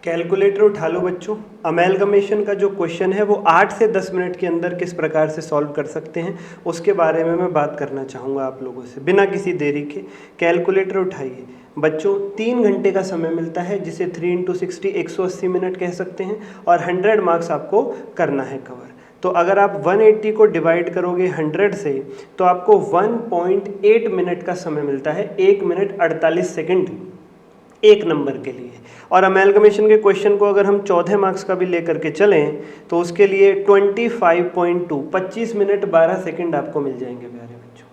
Calculator उठा लो बच्चों। Amalgamation का जो क्वेश्चन है वो 8 से 10 मिनट के अंदर किस प्रकार से सॉल्व कर सकते हैं उसके बारे में मैं बात करना चाहूँगा आप लोगों से बिना किसी देरी के। कैलकुलेटर उठाइए बच्चों। 3 घंटे का समय मिलता है जिसे 3 × 60 180 मिनट कह सकते हैं और 100 मार्क्स आपको करना है कवर। तो अगर आप 180 को डिवाइड करोगे 100 से तो आपको 1.8 मिनट का समय मिलता है, 1 मिनट 48 सेकेंड एक नंबर के लिए। और अमेलगमेशन के क्वेश्चन को अगर हम 14 मार्क्स का भी लेकर के चलें तो उसके लिए 25.2 25 मिनट 12 सेकंड आपको मिल जाएंगे प्यारे बच्चों।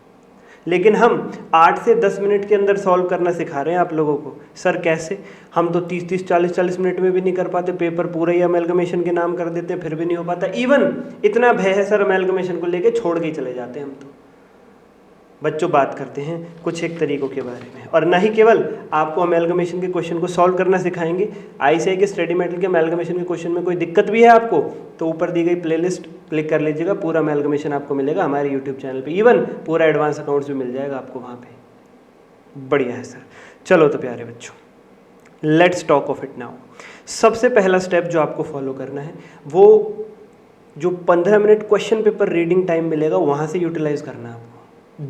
लेकिन हम 8 से 10 मिनट के अंदर सॉल्व करना सिखा रहे हैं आप लोगों को। सर कैसे? हम तो 30 40 मिनट में भी नहीं कर पाते, पेपर पूरा ही अमेलगमेशन के नाम कर देते हैं फिर भी नहीं हो पाता। इवन इतना भय है सर अमेलगमेशन को लेके छोड़ के ही चले जाते हैं हम तो। बच्चों बात करते हैं कुछ एक तरीकों के बारे में, और ना ही केवल आपको अमेलगमेशन के क्वेश्चन को सॉल्व करना सिखाएंगे। ICAI के स्टडी मेटल के अमेलगमेशन के क्वेश्चन में कोई दिक्कत भी है आपको तो ऊपर दी गई प्लेलिस्ट क्लिक कर लीजिएगा, पूरा अमेलगमेशन आपको मिलेगा हमारे यूट्यूब चैनल पे। इवन पूरा एडवांस अकाउंट्स भी मिल जाएगा आपको वहाँ पे। बढ़िया है सर। चलो तो प्यारे बच्चों, let's talk of it now. सबसे पहला स्टेप जो आपको फॉलो करना है वो जो 15 minute question paper reading time मिलेगा वहाँ से यूटिलाइज करना है आपको।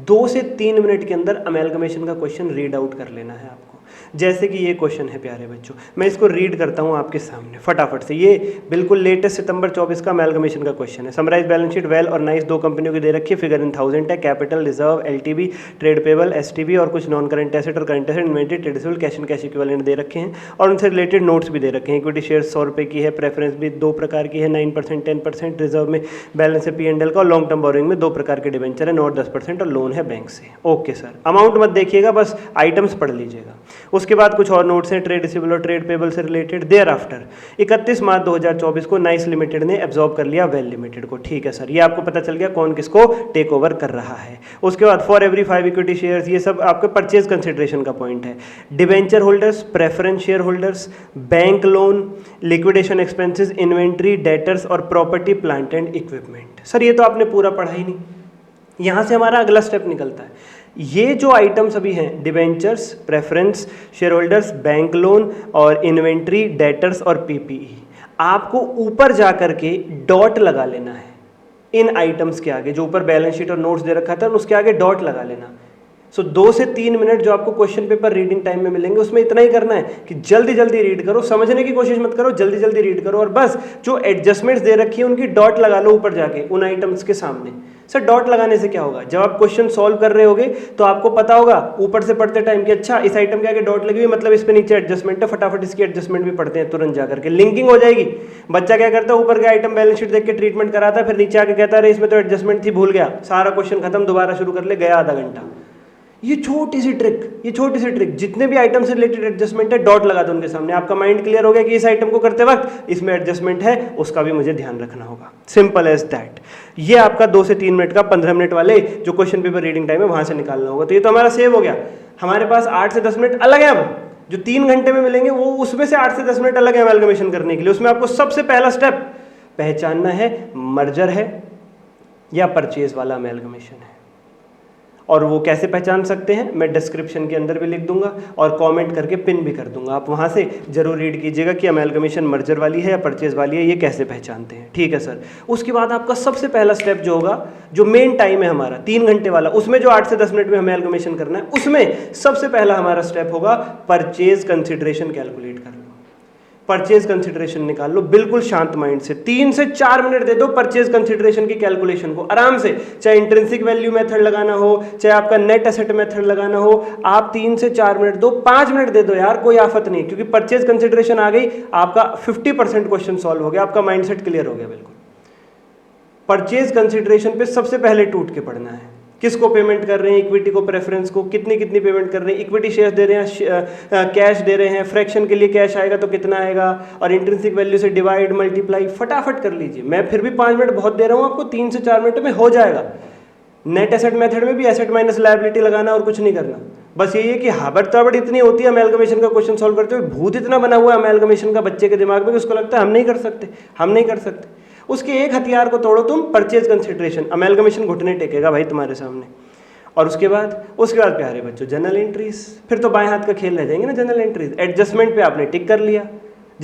2 से 3 मिनट के अंदर अमेलगमेशन का क्वेश्चन रीड आउट कर लेना है आपको। जैसे कि ये क्वेश्चन है प्यारे बच्चों, मैं इसको रीड करता हूँ आपके सामने फटाफट से। ये बिल्कुल लेटेस्ट सितंबर 24 का अमेलगमेशन का क्वेश्चन है। समराइज बैलेंस शीट वेल और नाइस 2 कंपनियों की दे रखी है, फिगर इन 1000 है, capital, reserve, LTV, trade payable, STV और कुछ नॉन करंट एसेट और current asset, inventory, trade receivable, cash and cash equivalent दे रखे हैं और उनसे रिलेटेड नोट्स भी दे रखे हैं। इक्विटी शेयर 100 रुपये की है, प्रेफरेंस भी 2 प्रकार की है, 9% 10%, रिजर्व में बैलेंस है P&L का, और लॉन्ग टर्म बोरिंग में 2 प्रकार के डिवेंचर है, नोट 10% और लोन है बैंक से। ओके सर, अमाउंट मत देखिएगा, बस आइटम्स पढ़ लीजिएगा। उसके बाद कुछ और नोट्स हैं ट्रेड रिसीवेबल और ट्रेड पेबल से रिलेटेड। देयर आफ्टर 31 मार्च 2024 को नाइस लिमिटेड ने एब्जॉर्ब कर लिया वेल लिमिटेड को। ठीक है सर, ये आपको पता चल गया कौन किसको टेक ओवर कर रहा है। उसके बाद फॉर एवरी 5 इक्विटी शेयर्स, ये सब आपके परचेज कंसिडरेशन का पॉइंट है। Debenture holders, preference share holders, bank loan, liquidation expenses, inventory, debtors और property plant and equipment. Sir ये तो आपने पूरा पढ़ा ही नहीं। यहाँ से हमारा अगला स्टेप निकलता है। ये जो आइटम्स अभी हैं, debentures, preference share holders, bank loan और इन्वेंट्री, डेटर्स और PPE, आपको ऊपर जा करके डॉट लगा लेना है इन आइटम्स के आगे। जो ऊपर बैलेंस शीट और नोट्स दे रखा था उसके आगे डॉट लगा लेना। सो 2 से 3 मिनट जो आपको क्वेश्चन पेपर रीडिंग टाइम में मिलेंगे उसमें इतना ही करना है कि जल्दी जल्दी रीड करो, समझने की कोशिश मत करो, जल्दी जल्दी रीड करो और बस जो एडजस्टमेंट्स दे रखी है उनकी डॉट लगा लो ऊपर जाके उन आइटम्स के सामने। सर डॉट लगाने से क्या होगा? जब आप क्वेश्चन सॉल्व कर रहे होगे तो आपको पता होगा ऊपर से पढ़ते टाइम कि अच्छा इस आइटम के आगे डॉट लगी हुई मतलब इस पे नीचे एडजस्टमेंट है, फटाफट इसकी एडजस्टमेंट भी पढ़ते हैं तुरंत जाकर के, लिंकिंग हो जाएगी। बच्चा क्या करता है, ऊपर के आइटम बैलेंस शीट देख के ट्रीटमेंट कराता है, फिर नीचे आके कहता है इसमें तो एडजस्टमेंट थी, भूल गया, सारा क्वेश्चन खत्म, दोबारा शुरू कर ले, गया आधा घंटा। ये छोटी सी ट्रिक जितने भी आइटम से रिलेटेड एडजस्टमेंट है डॉट लगा दो उनके सामने। आपका माइंड क्लियर हो गया कि इस आइटम को करते वक्त इसमें एडजस्टमेंट है, उसका भी मुझे ध्यान रखना होगा। Simple as that. ये आपका 2 से 3 मिनट का 15 मिनट वाले जो क्वेश्चन पेपर रीडिंग टाइम है वहां से निकालना होगा। तो ये तो हमारा सेव हो गया। हमारे पास 8 से 10 मिनट अलग है। अब जो 3 घंटे में मिलेंगे वो उसमें से 8 से 10 मिनट अलग है अमेलगमेशन करने के लिए। उसमें आपको सबसे पहला स्टेप पहचानना है मर्जर है या परचेज वाला अमेलगमेशन है। और वो कैसे पहचान सकते हैं मैं डिस्क्रिप्शन के अंदर भी लिख दूंगा और कमेंट करके पिन भी कर दूंगा। आप वहां से जरूर रीड कीजिएगा कि अमेलगमेशन मर्जर वाली है या परचेज वाली है, ये कैसे पहचानते हैं। ठीक है सर। उसके बाद आपका सबसे पहला स्टेप जो होगा, जो मेन टाइम है हमारा 3 घंटे वाला, उसमें जो 8 से 10 मिनट में अमेलगमेशन करना है, उसमें सबसे पहला हमारा स्टेप होगा परचेज कंसिडरेशन कैलकुलेट करना। परचेज कंसिडरेशन निकाल लो बिल्कुल शांत माइंड से। 3 से 4 मिनट दे दो परचेज कंसिडरेशन की कैलकुलेशन को आराम से। चाहे इंट्रिंसिक वैल्यू मेथड लगाना हो, चाहे आपका नेट एसेट मेथड लगाना हो, आप 3 से 4 मिनट दो, 5 मिनट दे दो यार, कोई आफत नहीं। क्योंकि परचेज कंसिडरेशन आ गई, आपका 50% क्वेश्चन सॉल्व हो गया, आपका माइंडसेट क्लियर हो गया बिल्कुल। परचेज कंसिडरेशन पे सबसे पहले टूट के पढ़ना है। किसको पेमेंट कर रहे हैं, इक्विटी को, प्रेफरेंस को, कितनी कितनी पेमेंट कर रहे हैं, इक्विटी शेयर्स दे रहे हैं, कैश दे रहे हैं, फ्रैक्शन के लिए कैश आएगा तो कितना आएगा, और इंट्रिंसिक वैल्यू से डिवाइड मल्टीप्लाई, फटाफट कर लीजिए। मैं फिर भी 5 मिनट बहुत दे रहा हूँ आपको, 3 से 4 मिनट में हो जाएगा। नेट एसेट मेथड में भी एसेट माइनस लायबिलिटी लगाना और कुछ नहीं करना। बस यही है कि हाबड़ ताबड़ इतनी होती है अमेलगमेशन का क्वेश्चन सॉल्व करते हुए, भूत इतना बना हुआ है अमेलगमेशन का बच्चे के दिमाग में कि उसको लगता है हम नहीं कर सकते। उसके एक हथियार को तोड़ो तुम, परचेज कंसिडरेशन, अमेलगमेशन घुटने टेकेगा भाई तुम्हारे सामने। और उसके बाद प्यारे बच्चों जनरल एंट्रीज, फिर तो बाएं हाथ का खेल रह जाएंगे ना जनरल एंट्रीज। एडजस्टमेंट पे आपने टिक कर लिया,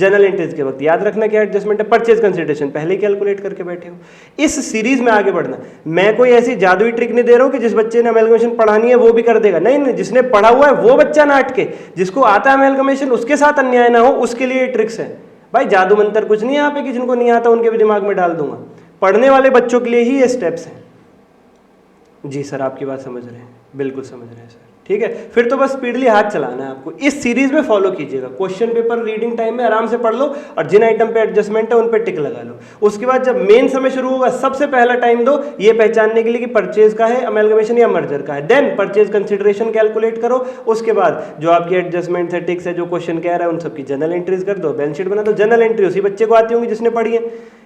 जनरल एंट्रीज के वक्त याद रखना क्या एडजस्टमेंट है, परचेज कंसिडरेशन पहले ही कैलकुलेट करके बैठे हो। इस सीरीज में आगे बढ़ना, मैं कोई ऐसी जादुई ट्रिक नहीं दे रहा हूं कि जिस बच्चे ने अमेलगमेशन पढ़ानी है वो भी कर देगा, नहीं नहीं, जिसने पढ़ा हुआ है वो बच्चा ना अटके, जिसको आता है अमेलगमेशन उसके साथ अन्याय ना हो, उसके लिए ट्रिक्स है भाई। जादू मंत्र कुछ नहीं यहाँ पे कि जिनको नहीं आता उनके भी दिमाग में डाल दूंगा, पढ़ने वाले बच्चों के लिए ही ये स्टेप्स हैं। जी सर, आपकी बात समझ रहे हैं, बिल्कुल समझ रहे हैं सर, ठीक है। फिर तो बस स्पीडली हाथ चलाना है आपको, इस सीरीज में फॉलो कीजिएगा। क्वेश्चन पेपर रीडिंग टाइम में आराम से पढ़ लो और जिन आइटम पे एडजस्टमेंट है उन पे टिक लगा लो। उसके बाद जब मेन समय शुरू होगा सबसे पहला टाइम दो ये पहचानने के लिए कि परचेज का है अमेलगमेशन या मर्जर का है, देन परचेज कंसिडरेशन कैलकुलेट करो। उसके बाद जो आपकी एडजस्टमेंट है, टिक्स है, जो क्वेश्चन कह रहा है उन सबकी जनरल एंट्रीज कर दो, बैलेंस शीट बना दो। जनरल एंट्री उसी बच्चे को आती होंगी जिसने पढ़ी है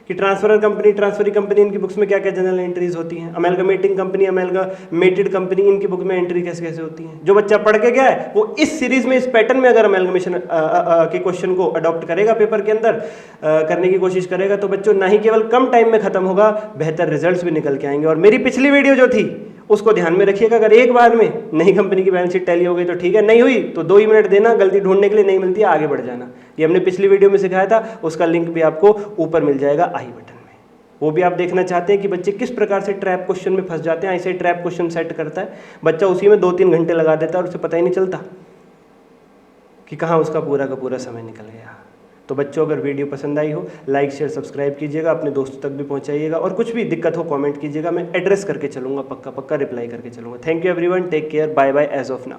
कि ट्रांसफरर कंपनी, ट्रांसफरी कंपनी, इनकी बुक्स में क्या क्या जनरल एंट्रीज होती हैं, अमेलगमेटिंग कंपनी, अमेलगमेटेड कंपनी, इनकी बुक में एंट्री कैसे कैसे होती हैं। जो बच्चा पढ़ के गया है वो इस सीरीज में, इस पैटर्न में अगर अमेलगमेशन के क्वेश्चन को अडॉप्ट करेगा, पेपर के अंदर करने की कोशिश करेगा, तो बच्चों ना ही केवल कम टाइम में खत्म होगा, बेहतर रिजल्ट्स भी निकल के आएंगे। और मेरी पिछली वीडियो जो थी उसको ध्यान में रखिएगा, अगर एक बार में नई कंपनी की बैलेंस शीट टैली हो गई तो ठीक है, नहीं हुई तो 2 ही मिनट देना, गलती ढूंढने के लिए, नहीं मिलती है आगे बढ़ जाना। ये हमने पिछली वीडियो में सिखाया था, उसका लिंक भी आपको ऊपर मिल जाएगा आई बटन में। वो भी आप देखना चाहते हैं कि बच्चे किस प्रकार से ट्रैप क्वेश्चन में फंस जाते हैं। ऐसे ही ट्रैप क्वेश्चन सेट करता है बच्चा, उसी में 2-3 घंटे लगा देता है और उसे पता ही नहीं चलता कि कहाँ उसका पूरा का पूरा समय निकल गया। तो बच्चों, अगर वीडियो पसंद आई हो लाइक शेयर सब्सक्राइब कीजिएगा, अपने दोस्तों तक भी पहुंचाइएगा, और कुछ भी दिक्कत हो कमेंट कीजिएगा, मैं एड्रेस करके चलूँगा, पक्का पक्का रिप्लाई करके चलूँगा। Thank you everyone, take care, bye bye as of now.